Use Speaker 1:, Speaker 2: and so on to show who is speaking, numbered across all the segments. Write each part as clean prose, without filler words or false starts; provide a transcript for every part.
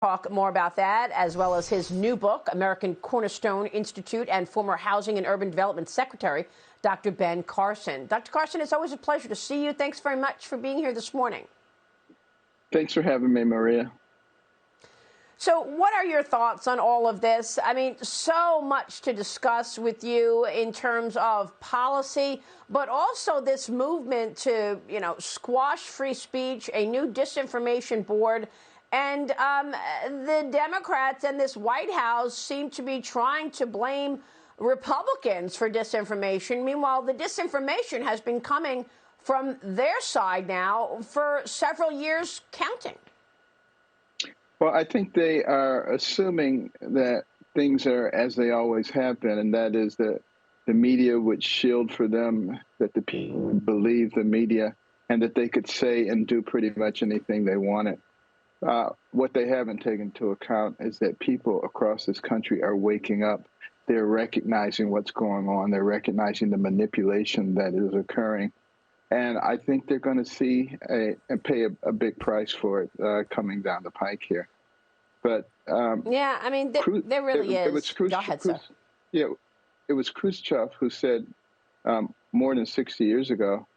Speaker 1: Talk more about that, as well as his new book, American Cornerstone Institute, and former Housing and Urban Development Secretary, Dr. Ben Carson. Dr. Carson, it's always a pleasure to see you. Thanks very much for being here this morning.
Speaker 2: Thanks for having me, Maria.
Speaker 1: So what are your thoughts on all of this? I mean, so much to discuss with you in terms of policy, but also this movement to, squash free speech, a new disinformation board. And the Democrats and this White House seem to be trying to blame Republicans for disinformation. Meanwhile, the disinformation has been coming from their side now for several years counting.
Speaker 2: Well, I think they are assuming that things are as they always have been, and that is that the media would shield for them, that the people would believe the media, and that they could say and do pretty much anything they wanted. What they haven't taken into account is that people across this country are waking up. They're recognizing what's going on. They're recognizing the manipulation that is occurring. And I think they're going to see and pay a big price for it coming down the pike here. But
Speaker 1: yeah, I mean, there really is.
Speaker 2: It was Khrushchev,
Speaker 1: Go ahead, sir.
Speaker 2: Yeah, it was Khrushchev who said more than 60 years ago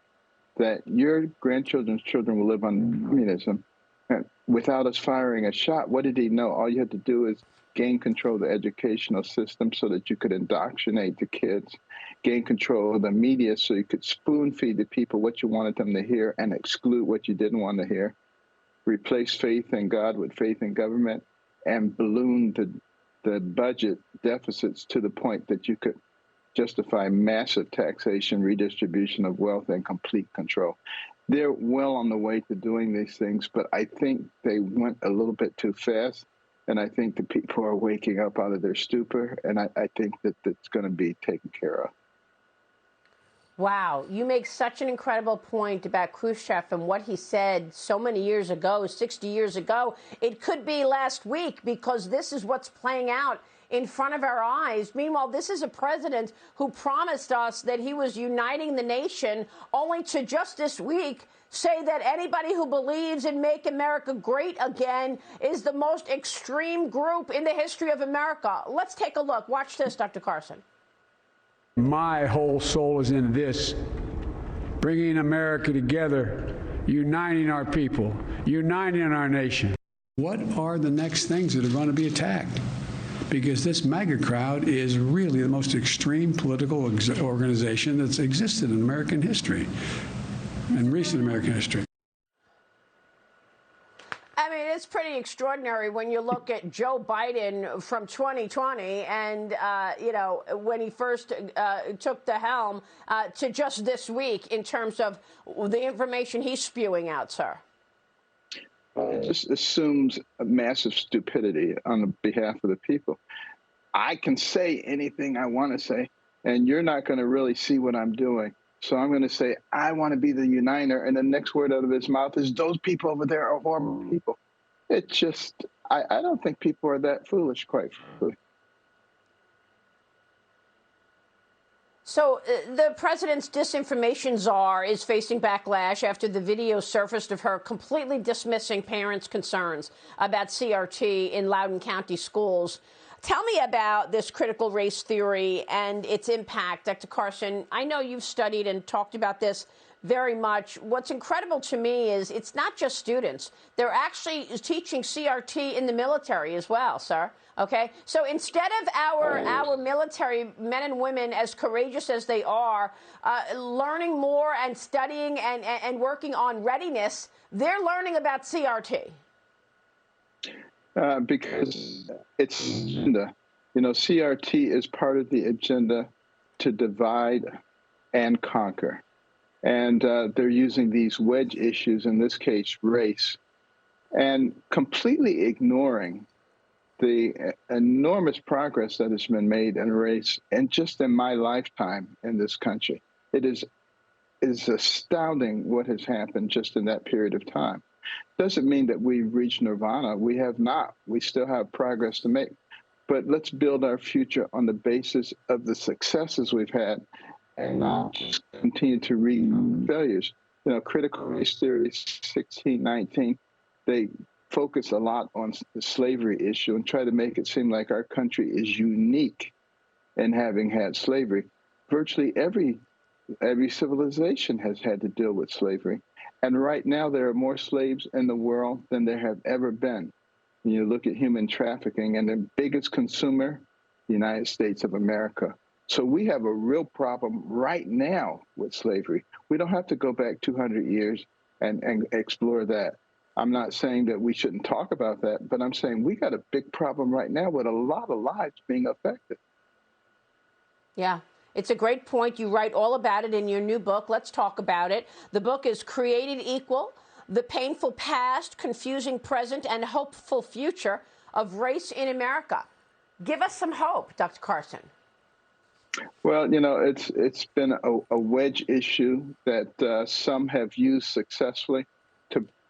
Speaker 2: that your grandchildren's children will live on communism. And without us firing a shot, what did he know? All you had to do is gain control of the educational system so that you could indoctrinate the kids, gain control of the media so you could spoon feed the people what you wanted them to hear and exclude what you didn't want to hear, replace faith in God with faith in government, and balloon the budget deficits to the point that you could justify massive taxation, redistribution of wealth, and complete control. They're well on the way to doing these things, but I think they went a little bit too fast. And I think the people are waking up out of their stupor. And I think that it's going to be taken care of.
Speaker 1: Wow. You make such an incredible point about Khrushchev and what he said so many years ago, 60 years ago. It could be last week because this is what's playing out in front of our eyes. Meanwhile, this is a president who promised us that he was uniting the nation, only to just this week say that anybody who believes in Make America Great Again is the most extreme group in the history of America. Let's take a look. Watch this, Dr. Carson.
Speaker 3: My whole soul is in this, bringing America together, uniting our people, uniting our nation. What are the next things that are going to be attacked? Because this MAGA crowd is really the most extreme political organization that's existed in American history, in recent American history.
Speaker 1: I mean, it's pretty extraordinary when you look at Joe Biden from 2020 and, when he first took the helm to just this week in terms of the information he's spewing out, sir.
Speaker 2: It just assumes a massive stupidity on behalf of the people. I can say anything I want to say, and you're not going to really see what I'm doing. So I'm going to say, I want to be the uniter. And the next word out of his mouth is, those people over there are horrible people. It's just, I don't think people are that foolish, quite frankly.
Speaker 1: So the president's disinformation czar is facing backlash after the video surfaced of her completely dismissing parents' concerns about CRT in Loudoun County schools. Tell me about this critical race theory and its impact, Dr. Carson. I know you've studied and talked about this very much. What's incredible to me is it's not just students. They're actually teaching CRT in the military as well, sir. OK, so instead of our military men and women, as courageous as they are, learning more and studying and working on readiness, they're learning about CRT.
Speaker 2: Because it's agenda. CRT is part of the agenda to divide and conquer. And they're using these wedge issues, in this case, race, and completely ignoring the enormous progress that has been made in race, and just in my lifetime in this country. It is astounding what has happened just in that period of time. Doesn't mean that we've reached nirvana. We have not. We still have progress to make. But let's build our future on the basis of the successes we've had and not just continue to read failures. Critical race theory 1619, they focus a lot on the slavery issue and try to make it seem like our country is unique in having had slavery. Virtually every civilization has had to deal with slavery. And right now, there are more slaves in the world than there have ever been. When you look at human trafficking, and the biggest consumer, the United States of America. So we have a real problem right now with slavery. We don't have to go back 200 years and explore that. I'm not saying that we shouldn't talk about that, but I'm saying we got a big problem right now with a lot of lives being affected.
Speaker 1: Yeah. It's a great point. You write all about it in your new book. Let's talk about it. The book is Created Equal: The Painful Past, Confusing Present, and Hopeful Future of Race in America. Give us some hope, Dr. Carson.
Speaker 2: Well, you know, it's been a wedge issue that some have used successfully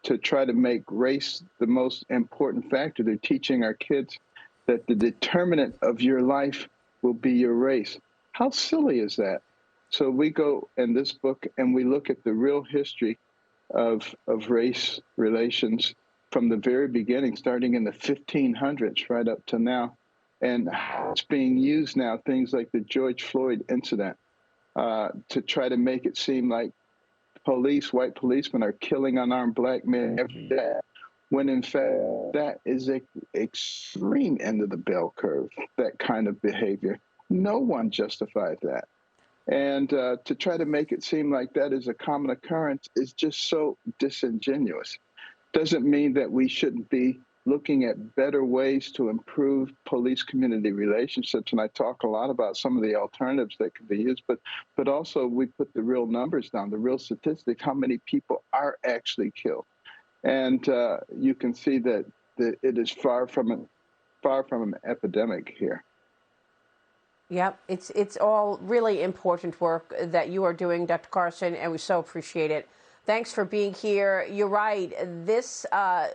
Speaker 2: to try to make race the most important factor. They're teaching our kids that the determinant of your life will be your race. How silly is that? So we go in this book and we look at the real history of race relations from the very beginning, starting in the 1500s right up to now, and how it's being used now, things like the George Floyd incident, to try to make it seem like white policemen are killing unarmed black men every day, when in fact that is an extreme end of the bell curve, that kind of behavior. No one justified that. And to try to make it seem like that is a common occurrence is just so disingenuous. Doesn't mean that we shouldn't be looking at better ways to improve police-community relationships. And I talk a lot about some of the alternatives that could be used, but also we put the real numbers down, the real statistics, how many people are actually killed. And you can see that it is far from an epidemic here.
Speaker 1: Yep, it's all really important work that you are doing, Dr. Carson, and we so appreciate it. Thanks for being here. You're right. This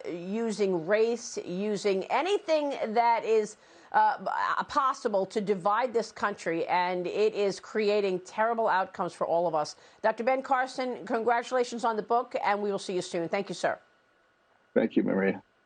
Speaker 1: using race, using anything that is possible to divide this country, and it is creating terrible outcomes for all of us. Dr. Ben Carson, congratulations on the book, and we will see you soon. Thank you, sir.
Speaker 2: Thank you, Maria.